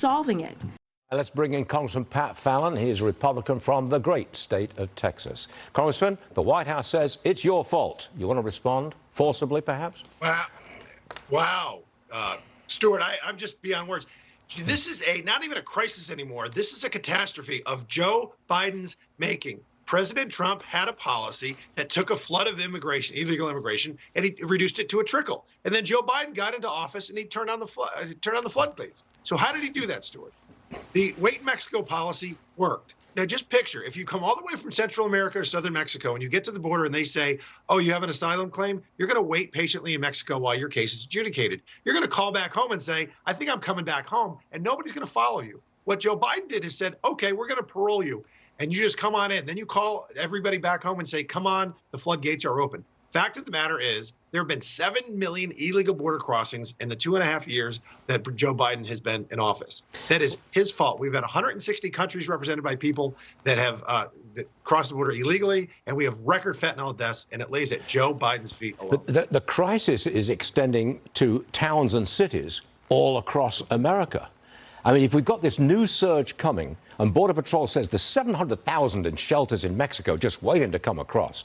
solving it. Let's bring in Congressman Pat Fallon. He is a Republican from the great state of Texas. Congressman, the White House says it's your fault. You want to respond forcibly, perhaps? Wow. Stuart, I'm just beyond words. This is not even a crisis anymore. This is a catastrophe of Joe Biden's making. President Trump had a policy that took a flood of immigration, illegal immigration, and he reduced it to a trickle. And then Joe Biden got into office and he turned on the floodgates. So how did he do that, Stuart? The wait in Mexico policy worked. Now, just picture, if you come all the way from Central America or Southern Mexico and you get to the border and they say, oh, you have an asylum claim, you're going to wait patiently in Mexico while your case is adjudicated. You're going to call back home and say, I think I'm coming back home, and nobody's going to follow you. What Joe Biden did is said, OK, we're going to parole you, and you just come on in. Then you call everybody back home and say, come on, the floodgates are open. Fact of the matter is, there have been 7 million illegal border crossings in the 2.5 years that Joe Biden has been in office. That is his fault. We've had 160 countries represented by people that have that crossed the border illegally, and we have record fentanyl deaths, and it lays at Joe Biden's feet alone. The crisis is extending to towns and cities all across America. I mean, if we've got this new surge coming, and Border Patrol says there's 700,000 in shelters in Mexico just waiting to come across,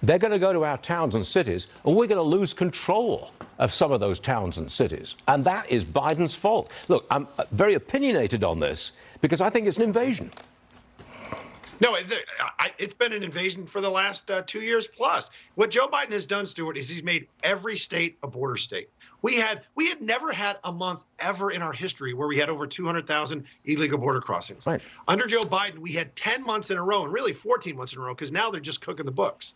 they're going to go to our towns and cities, and we're going to lose control of some of those towns and cities. And that is Biden's fault. Look, I'm very opinionated on this because I think it's an invasion. No, it's been an invasion for the last 2 years plus. What Joe Biden has done, Stuart, is he's made every state a border state. We had never had a month ever in our history where we had over 200,000 illegal border crossings. Right. Under Joe Biden, we had 10 months in a row, and really 14 months in a row, because now they're just cooking the books.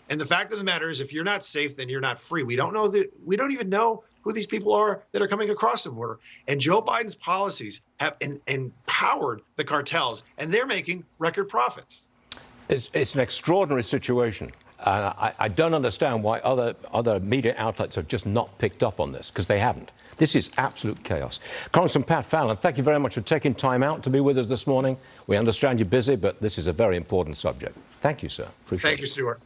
And the fact of the matter is, if you're not safe, then you're not free. We don't even know who these people are that are coming across the border. And Joe Biden's policies have empowered the cartels, and they're making record profits. It's an extraordinary situation. I don't understand why other media outlets have just not picked up on this, because they haven't. This is absolute chaos. Congressman Pat Fallon, thank you very much for taking time out to be with us this morning. We understand you're busy, but this is a very important subject. Thank you, sir. Appreciate it. Thank you, Stuart.